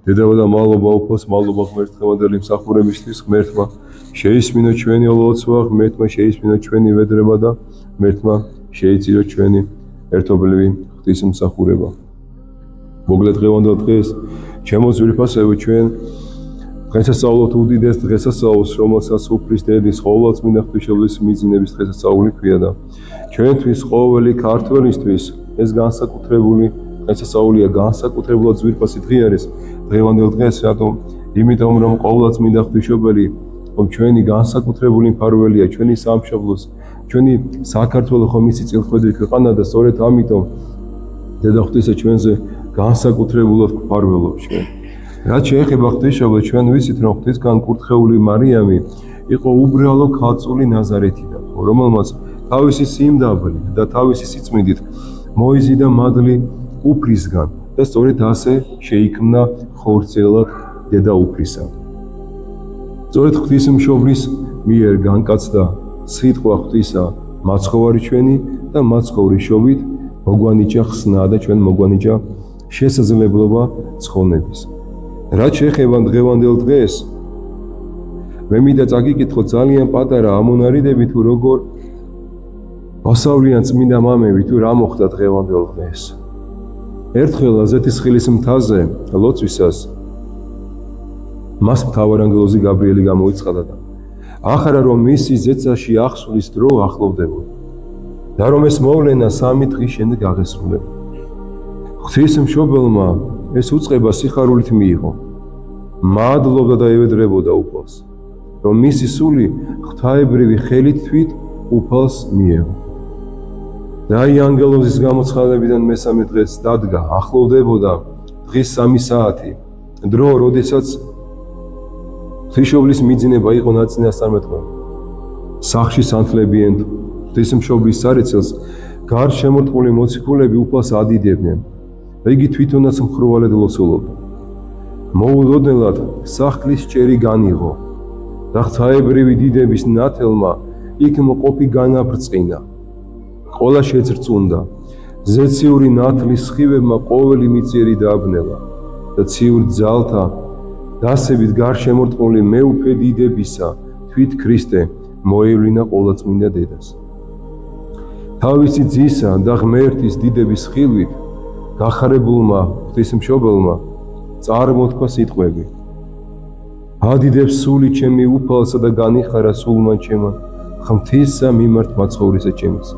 დედავა და მადლობა უფალს, მადლობა ღმერთ დღევანდელი მსახურებისთვის, ღმერთმა შეისმინო ჩვენი ლოცვა, ღმერთმა შეისმინო ჩვენი ვედრება და ღმერთმა შეიწირო ჩვენი ერთობლივი ღვთისმსახურება. მოგლე დღევანდელ დღეს, ჩემო ძვირფასებო, ჩვენ დღესასწაულოთ უდიდეს დღესასწაულს, რომელსაც უფლის დედის ყოვლადწმინდა ღვთისმშობლის მიძინების დღესასწაული ქვია და ჩვენთვის ყოველი ქართველისთვის ეს განსაკუთრებული დღესასწაულია, განსაკუთრებულად ძვირფასი დღე არის დღევანდელ დღეს, რატომ? იმიტომ რომ ყოვლადწმინდა ღვთისმშობელი ჩვენი განსაკუთრებული მფარველია, ჩვენი სამშობლოს, ჩვენი საქართველოს ხომ ისი წილხვედრი ქვეყანა და სწორედ ამიტომ დედა ღვთისა ჩვენზე განსაკუთრებულად მფარველობს ჩვენ. რაც შეეხება ღვთისმშობლებს, ჩვენ ვიცით, რომ ღვთისგან კურთხეული მარიამი იყო უბრალო ქალწული ნაზარეთიდან, რომელმაც თავისი სიმდაბლით და თავისი სიწმინდით მოიზიდა მადლი უფლისგან და სწორედ ასე შეიქმნა ხორცელად დედა უფლისა. სწორედ ღვთისმშობლის მიერ განკაცდა სიტყვა ღვთისა, მაცხოვარი ჩვენი და მაცხოვრის შობით მოგვანიჭა ხსნა და ჩვენ მოგვანიჭა შესაძლებლობა ცხონების. რაც შეეხება დღევანდელ დღეს, მე მინდა წაგიკითხო ძალიან პატარა ამონარიდები თუ როგორ ასავლიან წმინდა მამები თუ რა მოხდა დღევანდელ დღეს. ერთხელ ზეთისხილის მთაზე ლოცვისას მას მთავარანგელოზი გაბრიელი გამოიცხადა და ახარა რომ მისი ზეცაში აღსვლის დრო ახლოვდებოდა და რომ ეს მოვლენა 3 დღის შემდეგ აღესრულებოდა. ღვთისმშობელმა ეს უწყება სიხარულით მიიღო. მადლობდა და ევედრებოდა უფალს, რომ მისი სული ღვთაებრივი ხელით თვით უფალს მიეღო. და აი ანგელოზის გამოცხადებიდან მესამე დღეს დადგა, ახლოვდებოდა დღის 3 საათი, დრო, როდესაც ღვთისმშობლის მიძინება იყო ნაწინასწარმეტყველი. სახლში სანთლებიან ღვთისმშობლის სარეცელს გარშემორტყმული მოციქულები უფალს ადიდებდნენ და იგი თვითონაც მხროვალედ ლოცულობდა. მოულოდნელად სახლის ჭერი განიღო და ღვთაებრივი დიდების ნათელმა იქ მყოფი განაბრწყინა. ყოლა შეძრწუნდა, ზეციური ნათლის სხივებმა ყოველი მიწიერი დააბნელა და ციურ ძალთა დასებით გარშემორტყმული მეუფე დიდებისა თვით ქრისტე მოევლინა ყოვლადწმინდა დედას. თავისი ძისა და ღმერთის დიდების ხილვით გახარებულმა ღვთისმშობელმა წარმოთქვა სიტყვები: ადიდებს სული ჩემი უფალსა და განიხარა სულმა ჩემა ღვთისა მიმართ მაცხოვრისა ჩემის.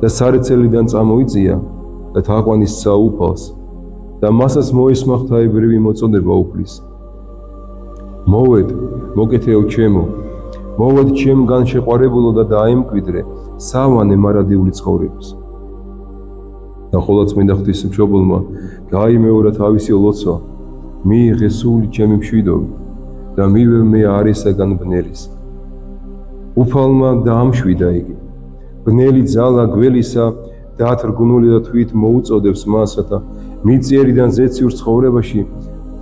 და სარეცელიდან წამოიწია და თაყვანისცა უფალს და მასაც მოისმა ღვთაებრივი მოწოდება უფლის. მოვედ, მოკეთეო ჩემო, მოვედ ჩემგან შეყვარებულო და დაემკვიდრე სავანე მარადიული ცხოვრების. და ყოვლადწმინდა ღვთისმშობელმა გაიმეორა თავისი ლოცვა, მიიღე სული ჩემი მშვიდობი და მივე მე არისაგან ბნელის. უფალმა დაამშვიდა იგი. ბნელი ძალა გველისა დათრგუნული და თვით მოუწოდებს მას, რათა მიწიერიდან ზეციურ ცხოვრებაში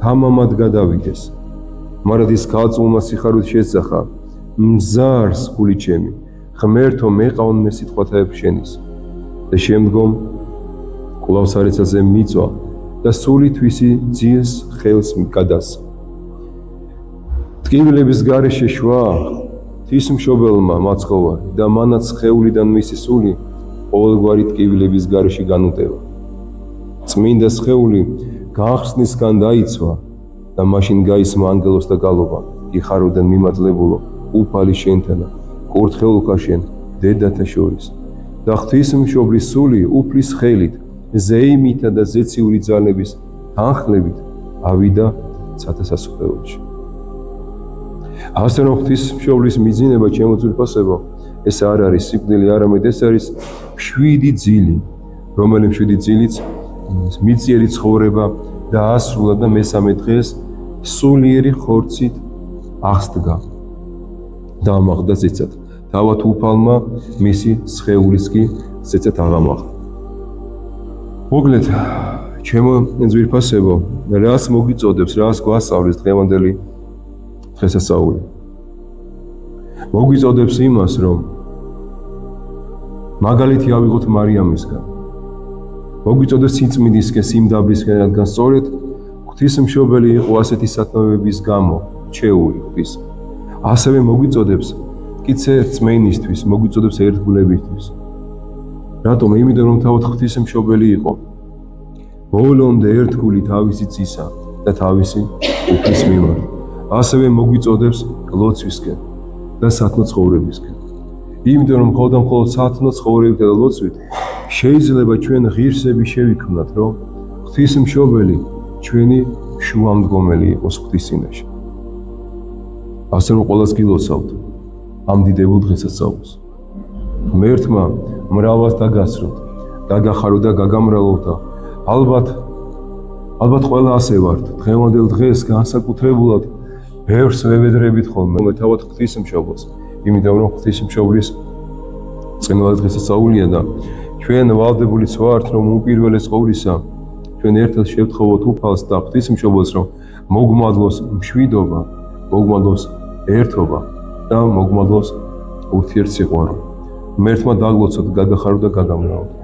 თამამად გადავიდეს. მარადის ქალწულმა სიხარული შეძახა: მზარს გული ჩემი, ღმერთო მეყავნ მე სიტყვათაებ შენის. და შემდგომ კვლავ სარეცელზე მიწვა და სული თვისი ძიეს ხელს გადასცა. ტკივილების გარეშე შვა ღვთისმშობელმა მაცხოვარი და მანაც სხეულიდან მისი სული ყოველგვარი ტკივილების გარეშე განუტევა. წმინდა სხეული განხსნისგან დაიცვა და მაშინ გაისმა ანგელოზს და გალობა: იხაროდან მიმადლებულო, უფალი შენთანა, კურთხეულქა შენ დედათა შორის. და ღვთისმშობლის სული უფლის ხელით, ზეიმითა და ზეციური ძალების თანხლებით ავიდა ცათასასუფეველში. ასე რომ ღვთისმშობლის მიძინება, ჩემო ძვირფასებო, ეს არ არის სიკვდილი, არამედ ეს არის 7 ძილი, რომელიც 7 ძილიც მიწიერი ცხოვრება დაასრულა და მესამე დღეს სულიერი ხორცით აღსდგა. დაამაღლდა ზეცად. თავად უფალმა მისი სხეულის კი ზეცად აღამაღლა. მოგლეთ, ჩემო ძვირფასებო, რას მოგიწოდებს, რას გვასწავლის დღევანდელი დღესასწაული? მოგვიწოდებს იმას, რომ მაგალითი ავიღოთ მარიამისგან. მოგვიწოდებს სიწმინდისკენ, სიმდაბლისკენ, რადგან სწორედ ღვთისმშობელი იყო ასეთი სათნოებების გამო რჩეული ღვთის. ასევე მოგვიწოდებს კიდე რწმენისთვის, მოგვიწოდებს ერთგულებისთვის. რატომ? იმიტომ რომ თავად ღვთისმშობელი იყო. ბოლომდე ერთგული თავისი ძისა და თავისი უფლის მიმართ. ასევე მოგვიწოდებს ლოცვისკენ და სათნო ცხოვრებისკენ. იმიტომ რომ მხოლოდ და მხოლოდ სათნო ცხოვრებით და ლოცვით შეიძლება ჩვენ ღირსები შევიქმნათ, რომ ღვთისმშობელი ჩვენი შუამდგომელი იყოს ღვთის წინაშე. ასე რომ ყველას გილოცავთ ამ დიდებულ დღესასწაულს. ღმერთმა მრავალს დაგასროთ, დაგახაროთ და გაგამრავლოთ და ალბათ ყველა ასე ვართ. დღევანდელ დღეს განსაკუთრებულად ბევრს ვევედრებით ხოლმე თავად ღვთისმშობელს, იმიტომ რომ ღვთისმშობლის წინვალე დღესასწაულია და ჩვენ ვალდებულიც ვართ, რომ უპირველეს ყოვლისა ჩვენ ერთად შევთხოვოთ უფალს და ღვთისმშობელს, რომ მოგმადლოს მშვიდობა, მოგმადლოს ერთობა და მოგმადლოს ურთიერთსიყვარული. ღმერთმა დაგლოცოთ, გაგახაროთ და გაგამრავლოთ.